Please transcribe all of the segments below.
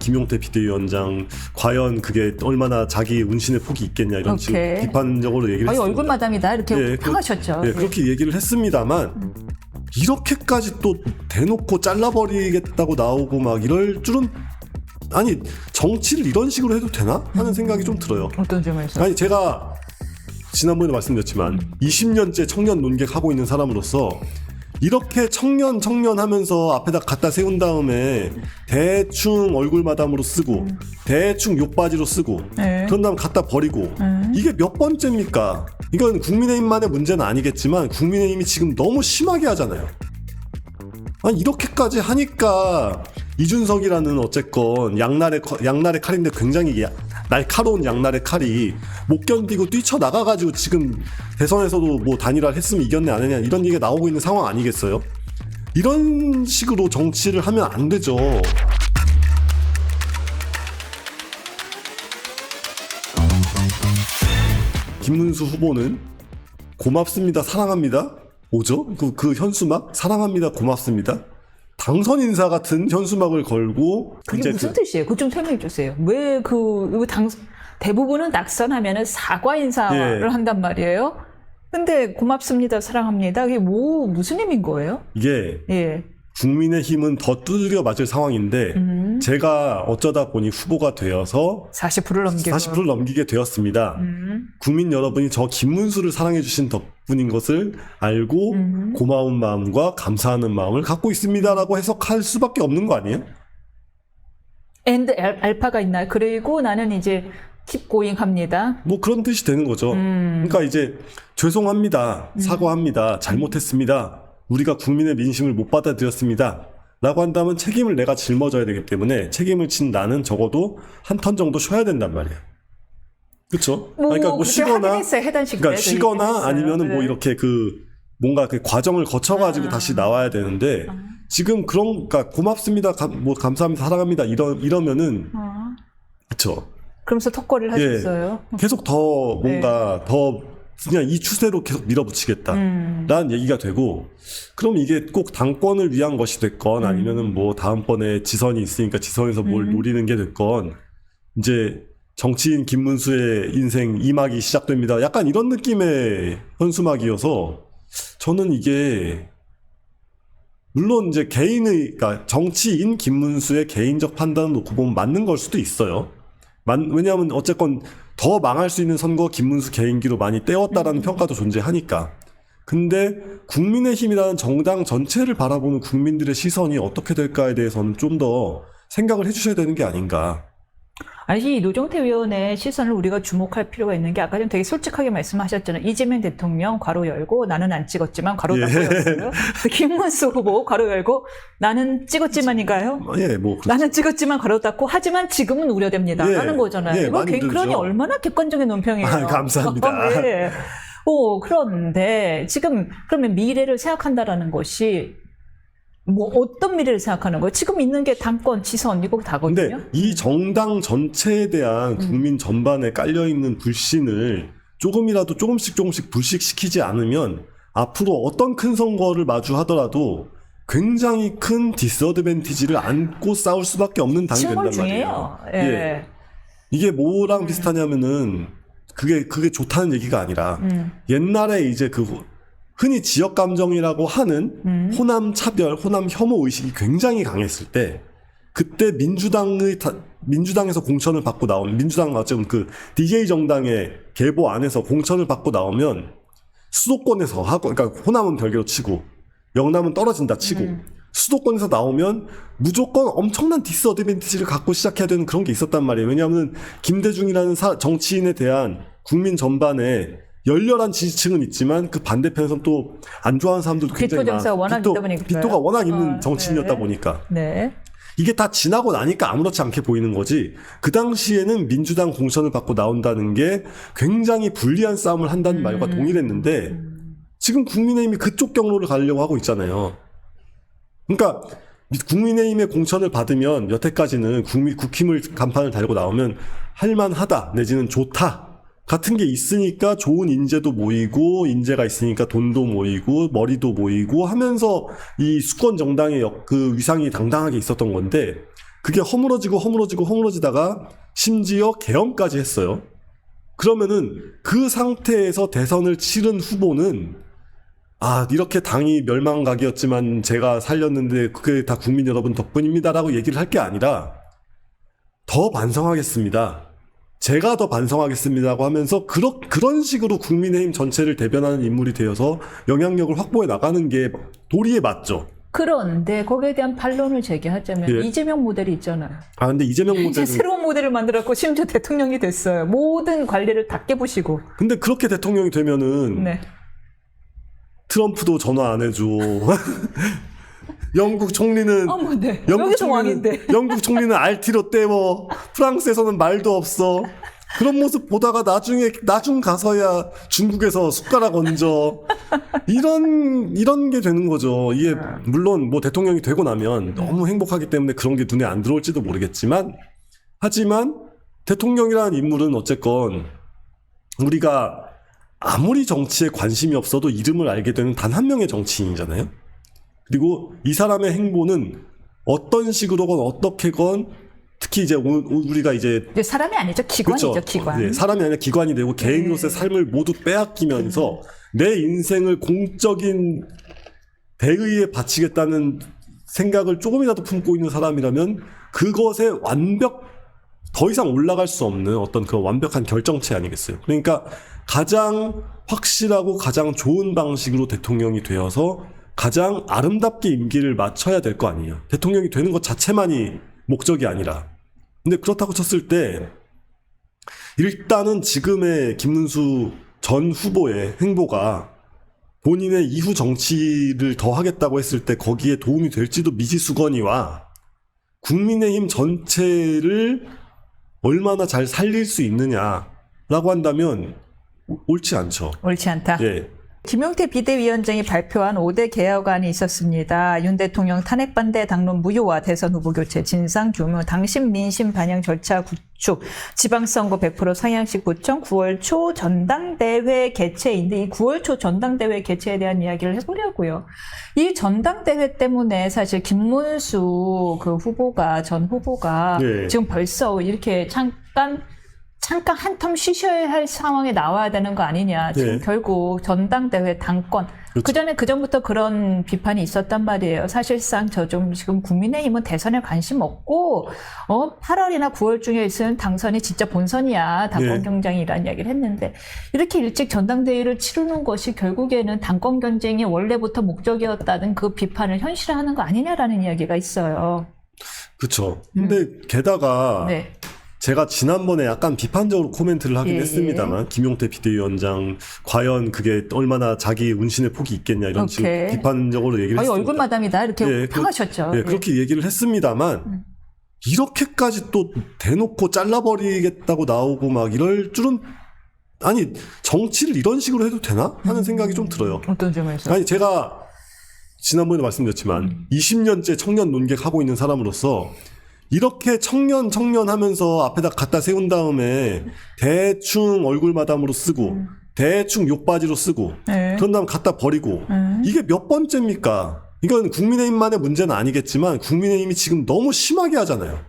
김용태 비대위원장 과연 그게 얼마나 자기 운신의 폭이 있겠냐 이런 식으로 비판적으로 얘기를 했습니다. 얼굴 마담이다 이렇게 평하셨죠. 그렇게 얘기를 했습니다만 이렇게까지 또 대놓고 잘라버리겠다고 나오고 막 이럴 줄은 아니 정치를 이런 식으로 해도 되나 하는 생각이 좀 들어요. 어떤 점에서? 아니 제가 지난번에 말씀드렸지만 20년째 청년 논객하고 있는 사람으로서 이렇게 청년 하면서 앞에다 갖다 세운 다음에 대충 얼굴 마담으로 쓰고 대충 욕바지로 쓰고 그런 다음 갖다 버리고 이게 몇 번째입니까? 이건 국민의힘만의 문제는 아니겠지만 국민의힘이 지금 너무 심하게 하잖아요. 아니 이렇게까지 하니까 이준석이라는 어쨌건 양날의 칼인데 굉장히 날카로운 양날의 칼이 못 견디고 뛰쳐나가가지고 지금 대선에서도 뭐 단일화를 했으면 이겼네 안 했냐 이런 얘기가 나오고 있는 상황 아니겠어요? 이런 식으로 정치를 하면 안 되죠. 김문수 후보는 고맙습니다 사랑합니다 뭐죠? 그 현수막 사랑합니다 고맙습니다 당선 인사 같은 현수막을 걸고 그게 무슨 뜻이에요? 그거 좀 설명해 주세요. 왜 대부분은 낙선하면은 사과 인사를 한단 말이에요. 근데 고맙습니다, 사랑합니다. 그게 무슨 의미인 거예요? 이게 국민의힘은 더 두드려 맞을 상황인데 제가 어쩌다 보니 후보가 되어서 40%를 넘기게 되었습니다. 국민 여러분이 저 김문수를 사랑해 주신 덕분인 것을 알고 고마운 마음과 감사하는 마음을 갖고 있습니다라고 해석할 수밖에 없는 거 아니에요? and 알파가 있나요? 그리고 나는 이제 keep going 합니다. 뭐 그런 뜻이 되는 거죠. 그러니까 이제 죄송합니다. 사과합니다. 잘못했습니다. 우리가 국민의 민심을 못 받아들였습니다. 라고 한다면 책임을 내가 짊어져야 되기 때문에 책임을 진 나는 적어도 한 턴 정도 쉬어야 된단 말이에요. 그렇죠? 그러니까 뭐 쉬거나 그러니까 쉬거나 아니면은 뭐 이렇게 뭔가 그 과정을 거쳐가지고 다시 나와야 되는데 지금 그러니까 고맙습니다, 뭐 감사합니다, 사랑합니다 이러면은 그렇죠. 그러면서 턱걸이를 하셨어요. 계속 더 뭔가 더 그냥 이 추세로 계속 밀어붙이겠다라는 얘기가 되고 그럼 이게 꼭 당권을 위한 것이 됐건 아니면은 뭐 다음번에 지선이 있으니까 지선에서 뭘 노리는 게 됐건 이제 정치인 김문수의 인생 2막이 시작됩니다. 약간 이런 느낌의 현수막이어서 저는 이게 물론 이제 그러니까 정치인 김문수의 개인적 판단을 놓고 보면 맞는 걸 수도 있어요. 왜냐하면 어쨌건 더 망할 수 있는 선거 김문수 개인기로 많이 때웠다라는 평가도 존재하니까. 근데 국민의힘이라는 정당 전체를 바라보는 국민들의 시선이 어떻게 될까에 대해서는 좀 더 생각을 해주셔야 되는 게 아닌가. 아니, 노정태 의원의 시선을 우리가 주목할 필요가 있는 게 아까 좀 되게 솔직하게 말씀하셨잖아요. 이재명 대통령 괄호 열고 나는 안 찍었지만 괄호 닫고였어요. 김문수 후보 괄호 열고 나는 찍었지만인가요? 뭐 나는 찍었지만 괄호 닫고 하지만 지금은 우려됩니다. 하는 거잖아요. 이거 그러니 얼마나 객관적인 논평이에요. 감사합니다. 그런데 지금 그러면 미래를 생각한다라는 것이 뭐 어떤 미래를 생각하는 거예요? 지금 있는 게 당권, 지선 이거 다거든요. 근데 이 정당 전체에 대한 국민 전반에 깔려있는 불신을 조금씩 불식시키지 않으면 앞으로 어떤 큰 선거를 마주하더라도 굉장히 큰 디스어드밴티지를 안고 싸울 수밖에 없는 당이 된단 말이에요. 이게 뭐랑 비슷하냐면은 그게 좋다는 얘기가 아니라 옛날에 이제 흔히 지역 감정이라고 하는 호남 차별, 호남 혐오 의식이 굉장히 강했을 때 그때 민주당에서 공천을 받고 나오면 민주당 어쨌든 DJ 정당의 계보 안에서 공천을 받고 나오면 수도권에서 하고 그러니까 호남은 별개로 치고 영남은 떨어진다 치고 수도권에서 나오면 무조건 엄청난 디스어드밴티지를 갖고 시작해야 되는 그런 게 있었단 말이에요. 왜냐하면 김대중이라는 정치인에 대한 국민 전반에 열렬한 지지층은 있지만 그 반대편에서는 또 안 좋아하는 사람들도 굉장히 비토가 워낙 있는 정치인이었다 보니까 이게 다 지나고 나니까 아무렇지 않게 보이는 거지 그 당시에는 민주당 공천을 받고 나온다는 게 굉장히 불리한 싸움을 한다는 말과 동일했는데 지금 국민의힘이 그쪽 경로를 가려고 하고 있잖아요. 그러니까 국민의힘의 공천을 받으면 여태까지는 국힘을 간판을 달고 나오면 할만하다 내지는 좋다 같은 게 있으니까 좋은 인재도 모이고 인재가 있으니까 돈도 모이고 머리도 모이고 하면서 이 수권 정당의 그 위상이 당당하게 있었던 건데 그게 허물어지다가 심지어 계엄까지 했어요. 그러면은 그 상태에서 대선을 치른 후보는 이렇게 당이 멸망각이었지만 제가 살렸는데 그게 다 국민 여러분 덕분입니다라고 얘기를 할 게 아니라 더 반성하겠습니다. 제가 더 반성하겠습니다라고 하면서 그런 식으로 국민의힘 전체를 대변하는 인물이 되어서 영향력을 확보해 나가는 게 도리에 맞죠. 그런데 거기에 대한 반론을 제기하자면 예. 이재명 모델이 있잖아요. 근데 이재명 이제 모델은 새로운 모델을 만들었고 심지어 대통령이 됐어요. 모든 관리를 다 깨부시고. 근데 그렇게 대통령이 되면은 네. 트럼프도 전화 안 해줘. 영국 총리는 네. 여기서 왕인데. 영국 총리는 RT로 때워. 프랑스에서는 말도 없어. 그런 모습 보다가 나중 가서야 중국에서 숟가락 얹어. 이런 게 되는 거죠. 이게 물론 뭐 대통령이 되고 나면 너무 행복하기 때문에 그런 게 눈에 안 들어올지도 모르겠지만, 하지만 대통령이라는 인물은 어쨌건 우리가 아무리 정치에 관심이 없어도 이름을 알게 되는 단 한 명의 정치인이잖아요. 그리고 이 사람의 행보는 어떤 식으로건 어떻게건 특히 이제 우리가 이제 사람이 아니죠. 기관이죠. 그렇죠. 기관. 네, 사람이 아니라 기관이 되고 개인으로서의 삶을 모두 빼앗기면서 내 인생을 공적인 대의에 바치겠다는 생각을 조금이라도 품고 있는 사람이라면 그것에 더 이상 올라갈 수 없는 어떤 그 완벽한 결정체 아니겠어요. 그러니까 가장 확실하고 가장 좋은 방식으로 대통령이 되어서 가장 아름답게 임기를 마쳐야 될 거 아니에요. 대통령이 되는 것 자체만이 목적이 아니라. 근데 그렇다고 쳤을 때 일단은 지금의 김문수 전 후보의 행보가 본인의 이후 정치를 더 하겠다고 했을 때 거기에 도움이 될지도 미지수거니와 국민의힘 전체를 얼마나 잘 살릴 수 있느냐라고 한다면 옳지 않죠. 옳지 않다. 예. 김용태 비대위원장이 발표한 5대 개혁안이 있었습니다. 윤 대통령 탄핵 반대 당론 무효화, 대선 후보 교체, 진상 규명, 당신 민심 반영 절차 구축, 지방선거 100% 상향식 구청, 9월 초 전당대회 개최인데 이 9월 초 전당대회 개최에 대한 이야기를 해보려고요. 이 전당대회 때문에 사실 김문수 전 후보가 네. 지금 벌써 이렇게 잠깐 한 텀 쉬셔야 할 상황에 나와야 되는 거 아니냐. 지금 네. 결국 전당대회 당권. 그렇죠. 그전부터 그런 비판이 있었단 말이에요. 사실상 지금 국민의힘은 대선에 관심 없고, 8월이나 9월 중에 있으면 당선이 진짜 본선이야. 당권 네. 경쟁이라는 이야기를 했는데, 이렇게 일찍 전당대회를 치르는 것이 결국에는 당권 경쟁이 원래부터 목적이었다는 그 비판을 현실화하는 거 아니냐라는 이야기가 있어요. 그렇죠. 근데 게다가 네. 제가 지난번에 약간 비판적으로 코멘트를 하긴 예, 했습니다만 김용태 비대위원장 과연 그게 얼마나 자기 운신의 폭이 있겠냐 이런 식으로 오케이. 비판적으로 얘기를 했습니다. 얼굴 마담이다 이렇게 평하셨죠. 예, 그렇게 얘기를 했습니다만 이렇게까지 또 대놓고 잘라버리겠다고 나오고 막 이럴 줄은 아니 정치를 이런 식으로 해도 되나 하는 생각이 좀 들어요. 어떤 점에서? 아니 제가 지난번에 말씀드렸지만 20년째 청년 논객하고 있는 사람으로서 이렇게 청년 하면서 앞에다 갖다 세운 다음에 대충 얼굴 마담으로 쓰고 대충 욕바지로 쓰고 네. 그런 다음 갖다 버리고 이게 몇 번째입니까? 이건 국민의힘만의 문제는 아니겠지만 국민의힘이 지금 너무 심하게 하잖아요.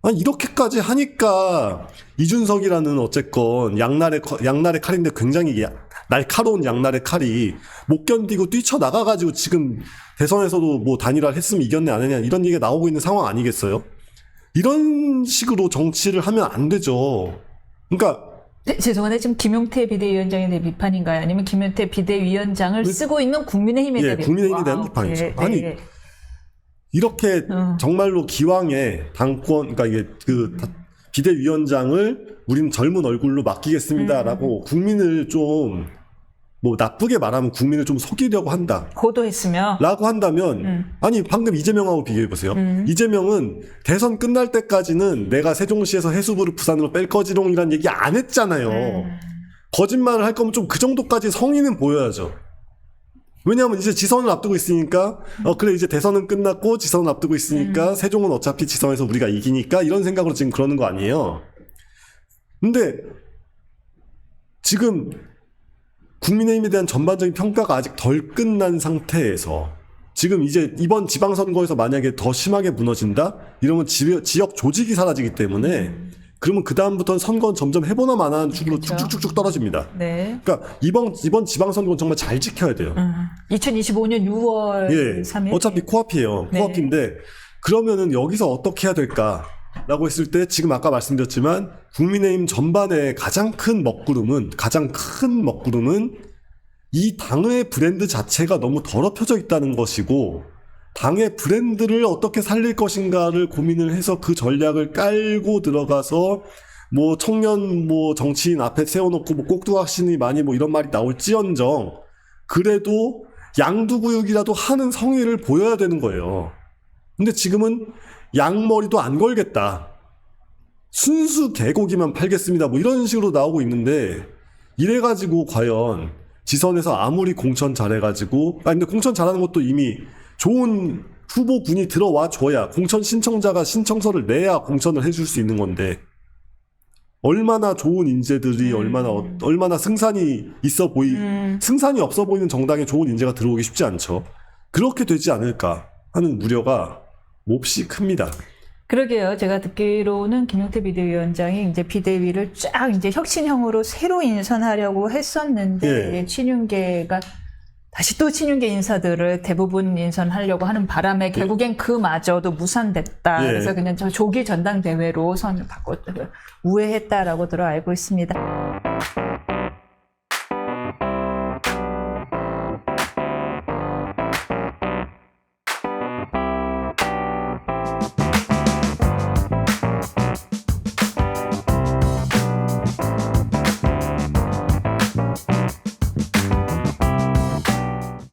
아니 이렇게까지 하니까 이준석이라는 어쨌건 양날의 칼인데 굉장히 날카로운 양날의 칼이 못 견디고 뛰쳐나가가지고 지금 대선에서도 뭐 단일화를 했으면 이겼네 안 했냐 이런 얘기가 나오고 있는 상황 아니겠어요? 이런 식으로 정치를 하면 안 되죠. 그러니까 네, 죄송한데 지금 김용태 비대위원장에 대한 비판인가요? 아니면 김용태 비대위원장을 쓰고 있는 국민의힘에 대한 국민의힘에 대한 비판이죠. 네, 아니 네. 이렇게 정말로 기왕에 당권 그러니까 이게 비대위원장을 우리는 젊은 얼굴로 맡기겠습니다라고 국민을 좀 뭐 나쁘게 말하면 국민을 좀 속이려고 한다. 고도했으며 라고 한다면 아니 방금 이재명하고 비교해보세요. 이재명은 대선 끝날 때까지는 내가 세종시에서 해수부를 부산으로 뺄 거지롱이라는 얘기 안 했잖아요. 거짓말을 할 거면 좀 그 정도까지 성의는 보여야죠. 왜냐하면 이제 지선을 앞두고 있으니까 그래 이제 대선은 끝났고 지선을 앞두고 있으니까 세종은 어차피 지선에서 우리가 이기니까 이런 생각으로 지금 그러는 거 아니에요. 근데 지금 국민의힘에 대한 전반적인 평가가 아직 덜 끝난 상태에서 지금 이제 이번 지방선거에서 만약에 더 심하게 무너진다? 이러면 지역 조직이 사라지기 때문에 그러면 그다음부터는 선거는 점점 해보나 마나한 축으로 그렇죠. 쭉쭉쭉쭉 떨어집니다. 네. 그러니까 이번 지방선거는 정말 잘 지켜야 돼요. 2025년 6월 예. 3일. 어차피 코앞이에요. 네. 코앞인데 그러면은 여기서 어떻게 해야 될까라고 했을 때 지금 아까 말씀드렸지만 국민의힘 전반의 가장 큰 먹구름은 이 당의 브랜드 자체가 너무 더럽혀져 있다는 것이고 당의 브랜드를 어떻게 살릴 것인가를 고민을 해서 그 전략을 깔고 들어가서 뭐 청년 뭐 정치인 앞에 세워놓고 뭐 꼭두각시니 많이 뭐 이런 말이 나올지언정 그래도 양두구육이라도 하는 성의를 보여야 되는 거예요. 근데 지금은 양머리도 안 걸겠다. 순수 개고기만 팔겠습니다. 뭐 이런 식으로 나오고 있는데 이래가지고 과연 지선에서 아무리 공천 잘해가지고 근데 공천 잘하는 것도 이미 좋은 후보군이 들어와 줘야 공천 신청자가 신청서를 내야 공천을 해줄 수 있는 건데 얼마나 좋은 인재들이 얼마나 승산이 승산이 없어 보이는 정당에 좋은 인재가 들어오기 쉽지 않죠. 그렇게 되지 않을까 하는 우려가 몹시 큽니다. 그러게요. 제가 듣기로는 김용태 비대위원장이 이제 비대위를 쫙 이제 혁신형으로 새로 인선하려고 했었는데 예. 친윤계가 다시 또 친윤계 인사들을 대부분 인선하려고 하는 바람에 결국엔 그마저도 무산됐다. 예. 그래서 그냥 저 조기 전당대회로 우회했다라고 들어 알고 있습니다.